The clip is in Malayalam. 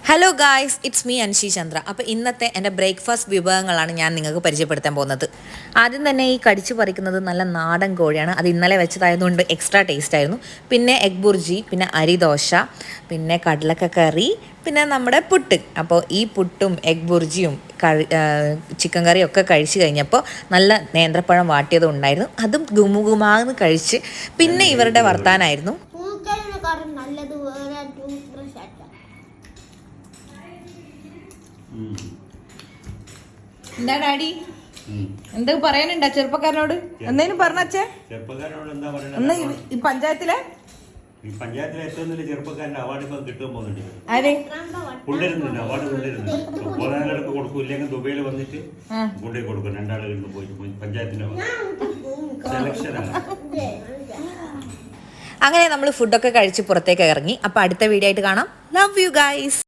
Hello guys, it's me Anshi Chandra. അപ്പോൾ ഇന്നത്തെ എൻ്റെ ബ്രേക്ക്ഫാസ്റ്റ് വിഭവങ്ങളാണ് ഞാൻ നിങ്ങൾക്ക് പരിചയപ്പെടുത്താൻ പോകുന്നത്. ആദ്യം തന്നെ ഈ കടിച്ചു പറിക്കുന്നത് നല്ല നാടൻ കോഴിയാണ്. അത് ഇന്നലെ വെച്ചതായതുകൊണ്ട് എക്സ്ട്രാ ടേസ്റ്റ് ആയിരുന്നു. പിന്നെ എഗ് ബുർജി, പിന്നെ അരിദോശ, പിന്നെ കടലക്ക കറി, പിന്നെ നമ്മുടെ പുട്ട്. അപ്പോൾ ഈ പുട്ടും എഗ് ബുർജിയും ചിക്കൻ കറിയും ഒക്കെ കഴിച്ച് കഴിഞ്ഞപ്പോൾ നല്ല നേന്ത്രപ്പഴം വാട്ടിയതും ഉണ്ടായിരുന്നു. അതും ഗുമുഗുമാന്ന് കഴിച്ച് പിന്നെ ഇവരുടെ വർത്താനായിരുന്നു. എന്താ ഡാഡി, എന്താ പറയാനുണ്ടാ ചെറുപ്പക്കാരനോട്? എന്തേലും പറഞ്ഞേ ഒന്ന്. ഈ പഞ്ചായത്തിലെ ഏറ്റവും വലിയ ചെറുപ്പക്കാരന്റെ അവാർഡ് ഇപ്പൊ കിട്ടാൻ പോകുന്നുണ്ട്. കൊണ്ടുവരുന്നുണ്ട്, അവാർഡ് കൊണ്ടുവരുന്നുണ്ട്. കൊടുക്കും, ഇല്ലെങ്കിൽ ദുബൈയിൽ വന്നിട്ട് കൊണ്ടുപോയി കൊടുക്കും. രണ്ടാളുകളിൽ പോയിട്ട് പഞ്ചായത്തിന്റെ സെലക്ഷനാണ്. അങ്ങനെ നമ്മൾ ഫുഡൊക്കെ കഴിച്ച് പുറത്തേക്ക് ഇറങ്ങി. അപ്പോൾ അടുത്ത വീഡിയോ ആയിട്ട് കാണാം. Love you guys.